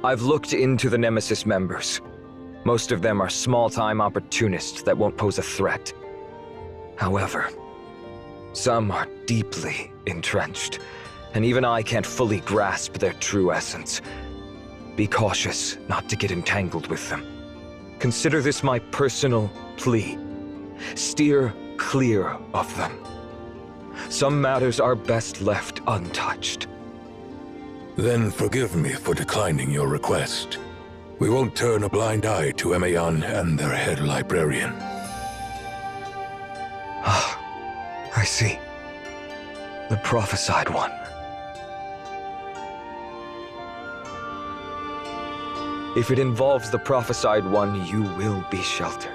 I've looked into the Nemesis members. Most of them are small-time opportunists that won't pose a threat. However, some are deeply entrenched, and even I can't fully grasp their true essence. Be cautious not to get entangled with them. Consider this my personal plea. Steer clear of them. Some matters are best left untouched. Then forgive me for declining your request. We won't turn a blind eye to Emayan and their head librarian. Ah, I see. The prophesied one. If it involves the prophesied one, you will be sheltered.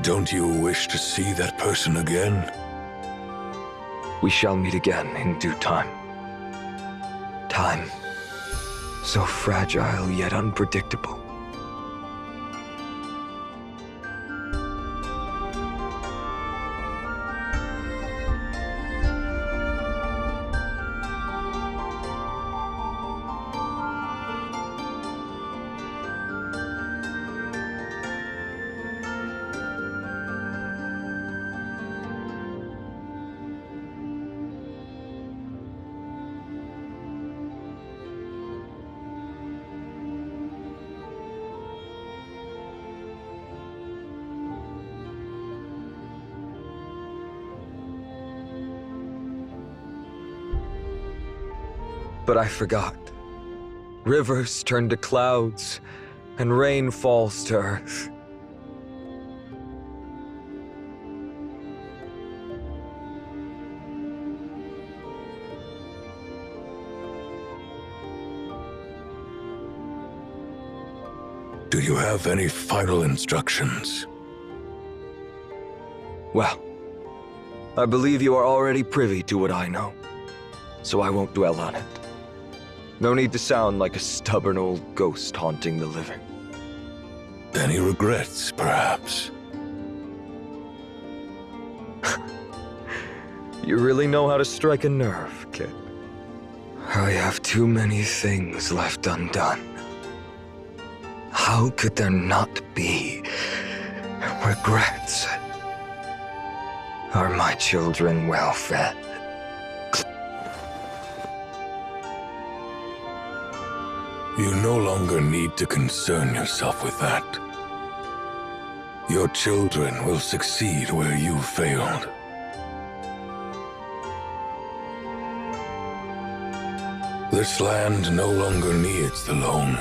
Don't you wish to see that person again? We shall meet again in due time. Time, so fragile yet unpredictable. But I forgot. Rivers turn to clouds, and rain falls to earth. Do you have any final instructions? Well, I believe you are already privy to what I know, so I won't dwell on it. No need to sound like a stubborn old ghost haunting the living. Any regrets, perhaps? You really know how to strike a nerve, kid. I have too many things left undone. How could there not be regrets? Are my children well fed? You no longer need to concern yourself with that. Your children will succeed where you failed. This land no longer needs the Loong,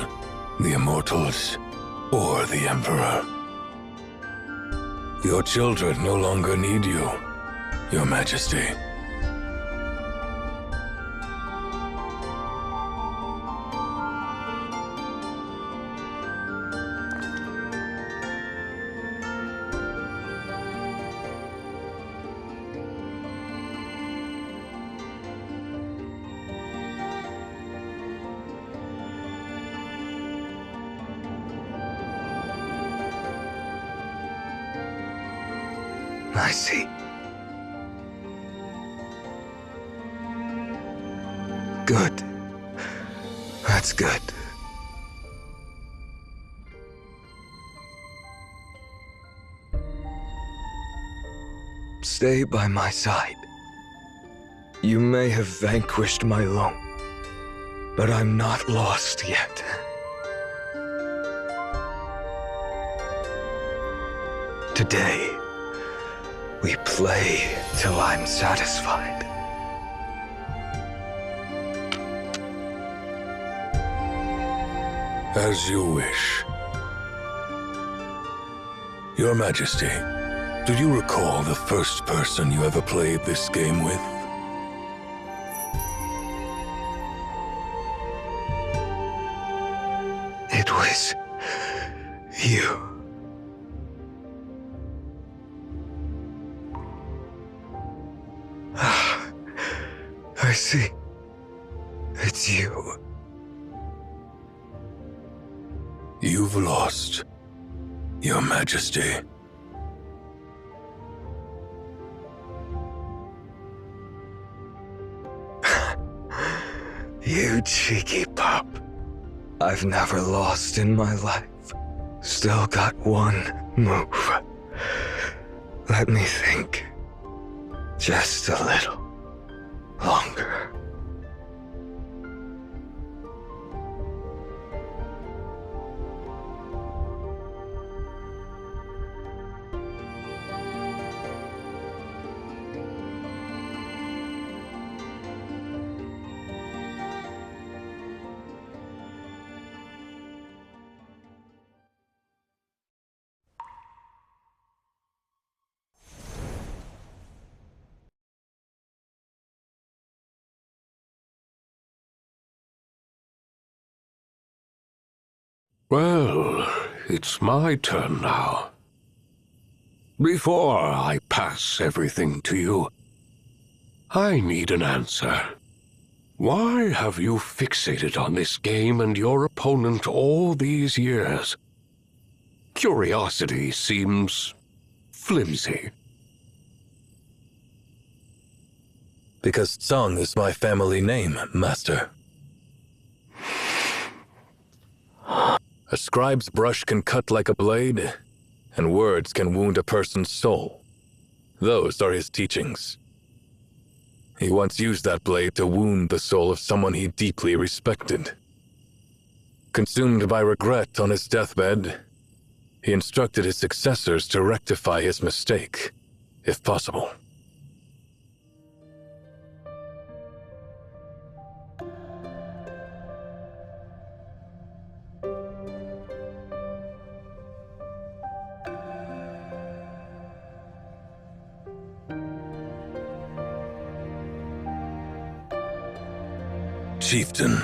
the Immortals, or the Emperor. Your children no longer need you, Your Majesty. I see. Good. That's good. Stay by my side. You may have vanquished my Loong, but I'm not lost yet. Today, we play till I'm satisfied. As you wish. Your Majesty, do you recall the first person you ever played this game with? It was you. I see. It's you. You've lost, Your Majesty. You cheeky pup. I've never lost in my life. Still got one move. Let me think. Just a little longer. Well, it's my turn now. Before I pass everything to you, I need an answer. Why have you fixated on this game and your opponent all these years? Curiosity seems flimsy. Because Song is my family name, Master. A scribe's brush can cut like a blade, and words can wound a person's soul. Those are his teachings. He once used that blade to wound the soul of someone he deeply respected. Consumed by regret on his deathbed, he instructed his successors to rectify his mistake, if possible. Chieftain,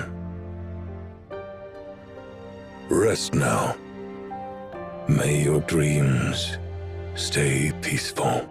rest now. May your dreams stay peaceful.